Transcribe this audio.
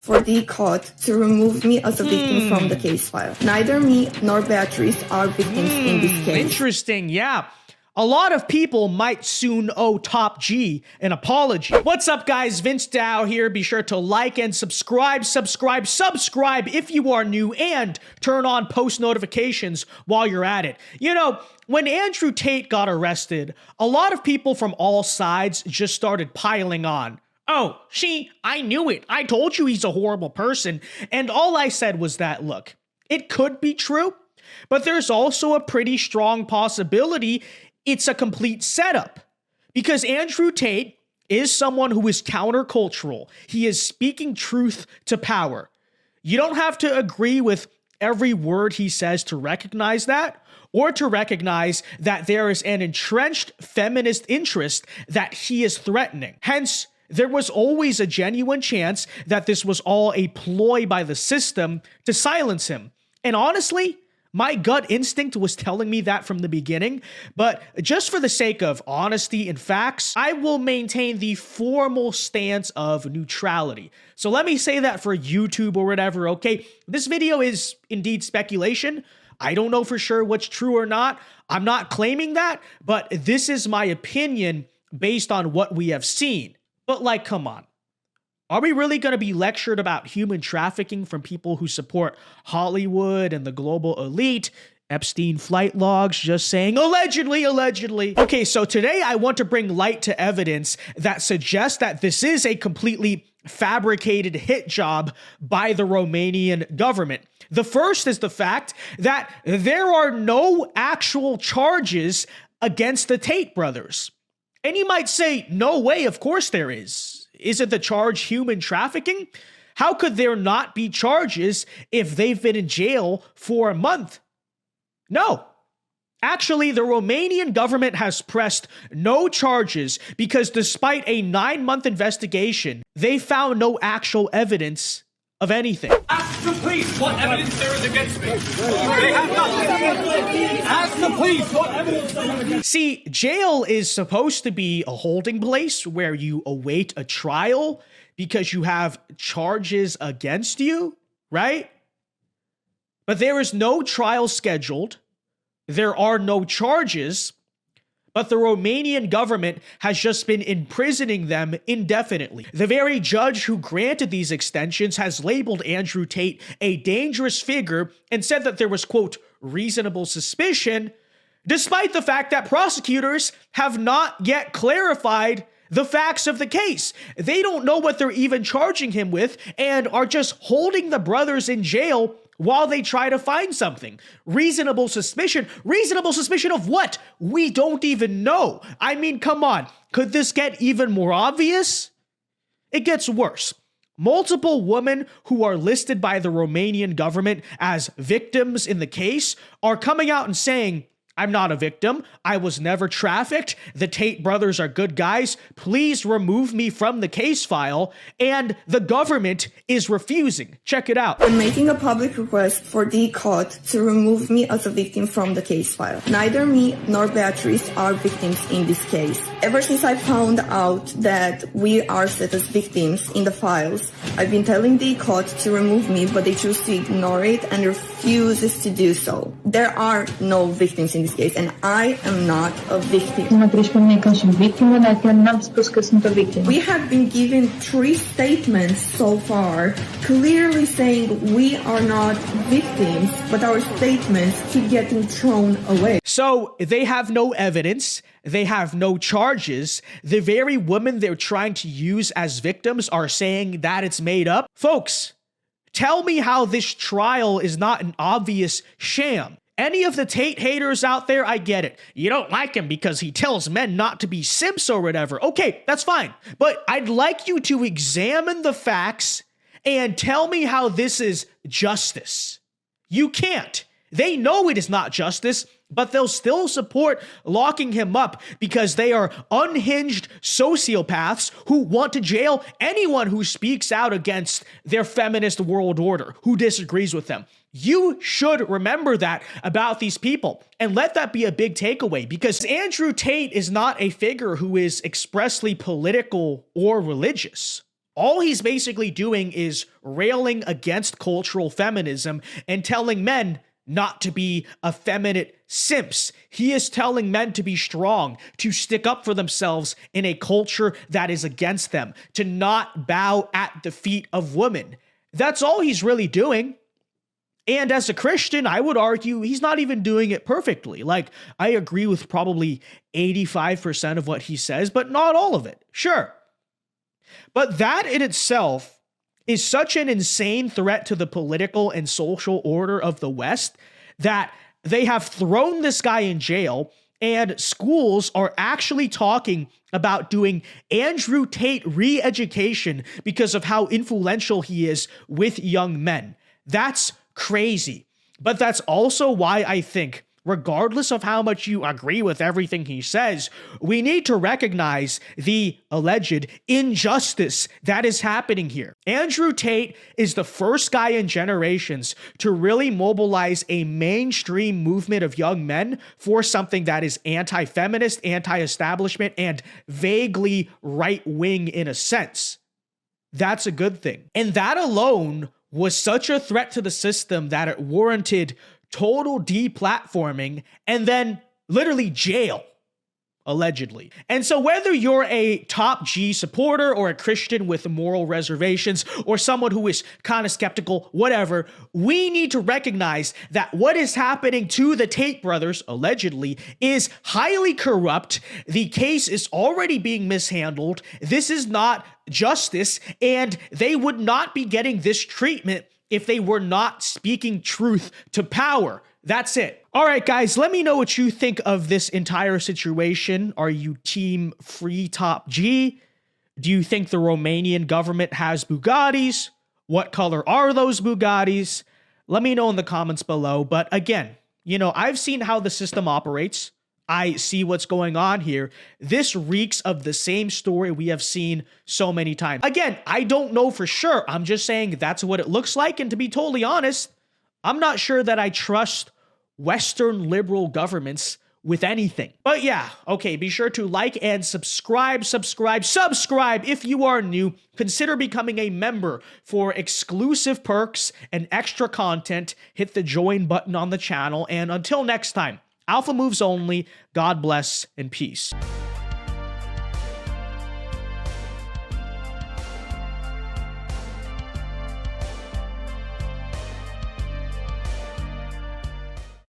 for the court to remove me as a victim from the case file. Neither me nor Beatrice are victims in this case. Interesting, yeah. A lot of people might soon owe Top G an apology. What's up, guys? VinceDao here. Be sure to like and subscribe if you are new, and turn on post notifications while you're at it. You know, when Andrew Tate got arrested, a lot of people from all sides just started piling on. Oh, see, I knew it. I told you he's a horrible person. And all I said was that, look, it could be true, but there's also a pretty strong possibility it's a complete setup, because Andrew Tate is someone who is countercultural. He is speaking truth to power. You don't have to agree with every word he says to recognize that, or to recognize that there is an entrenched feminist interest that he is threatening. Hence, there was always a genuine chance that this was all a ploy by the system to silence him. And honestly, my gut instinct was telling me that from the beginning, but just for the sake of honesty and facts, I will maintain the formal stance of neutrality. So let me say that for YouTube or whatever, okay? This video is indeed speculation. I don't know for sure what's true or not. I'm not claiming that, but this is my opinion based on what we have seen. But like, come on. Are we really going to be lectured about human trafficking from people who support Hollywood and the global elite? Epstein flight logs just saying, allegedly. Okay, so today I want to bring light to evidence that suggests that this is a completely fabricated hit job by the Romanian government. The first is the fact that there are no actual charges against the Tate brothers. And you might say, no way, of course there is. Isn't the charge human trafficking? How could there not be charges if they've been in jail for a month? No. Actually, the Romanian government has pressed no charges because despite a 9-month investigation, they found no actual evidence of anything. Ask the police what evidence there is against me. They have nothing. Ask the police what evidence there is against me. See, jail is supposed to be a holding place where you await a trial because you have charges against you, right? But there is no trial scheduled. There are no charges. But the Romanian government has just been imprisoning them indefinitely. The very judge who granted these extensions has labeled Andrew Tate a dangerous figure and said that there was, quote, reasonable suspicion, despite the fact that prosecutors have not yet clarified the facts of the case. They don't know what they're even charging him with and are just holding the brothers in jail while they try to find something. Reasonable suspicion? Reasonable suspicion of what? We don't even know. I mean, come on. Could this get even more obvious? It gets worse. Multiple women who are listed by the Romanian government as victims in the case are coming out and saying, I'm not a victim. I was never trafficked. The Tate brothers are good guys. Please remove me from the case file. And the government is refusing. Check it out. I'm making a public request for the court to remove me as a victim from the case file. Neither me nor Beatrice are victims in this case. Ever since I found out that we are set as victims in the files, I've been telling the court to remove me, but they choose to ignore it and refuses to do so. There are no victims in this case, and I am not a victim. We have been given 3 statements so far, clearly saying we are not victims, but our statements keep getting thrown away. So they have no evidence. They have no charges. The very women they're trying to use as victims are saying that it's made up. Folks, tell me how this trial is not an obvious sham. Any of the Tate haters out there, I get it. You don't like him because he tells men not to be simps or whatever. Okay, that's fine. But I'd like you to examine the facts and tell me how this is justice. You can't. They know it is not justice, but they'll still support locking him up because they are unhinged sociopaths who want to jail anyone who speaks out against their feminist world order, who disagrees with them. You should remember that about these people and let that be a big takeaway, because Andrew Tate is not a figure who is expressly political or religious. all he's basically doing is railing against cultural feminism and telling men not to be effeminate simps. He is telling men to be strong, to stick up for themselves in a culture that is against them, to not bow at the feet of women. That's all he's really doing. And as a Christian, I would argue he's not even doing it perfectly. Like, I agree with probably 85% of what he says, but not all of it. Sure. But that in itself is such an insane threat to the political and social order of the West that they have thrown this guy in jail, and schools are actually talking about doing Andrew Tate re-education because of how influential he is with young men. That's crazy. But that's also why I think, regardless of how much you agree with everything he says, we need to recognize the alleged injustice that is happening here. Andrew Tate is the first guy in generations to really mobilize a mainstream movement of young men for something that is anti-feminist, anti-establishment, and vaguely right-wing in a sense. That's a good thing. And that alone was such a threat to the system that it warranted total deplatforming and then literally jail, allegedly. And so whether you're a top G supporter or a Christian with moral reservations or someone who is kind of skeptical, whatever, we need to recognize that what is happening to the Tate brothers, allegedly, is highly corrupt. The case is already being mishandled. This is not justice, and they would not be getting this treatment if they were not speaking truth to power. That's it. All right, guys, let me know what you think of this entire situation. Are you team free top G? Do you think the Romanian government has Bugattis? What color are those Bugattis? Let me know in the comments below. But again, I've seen how the system operates. I see what's going on here. This reeks of the same story we have seen so many times. Again, I don't know for sure. I'm just saying that's what it looks like. And to be totally honest, I'm not sure that I trust Western liberal governments with anything. But yeah, okay, be sure to like and subscribe if you are new. Consider becoming a member for exclusive perks and extra content. Hit the join button on the channel. And until next time, Alpha moves only. God bless and peace.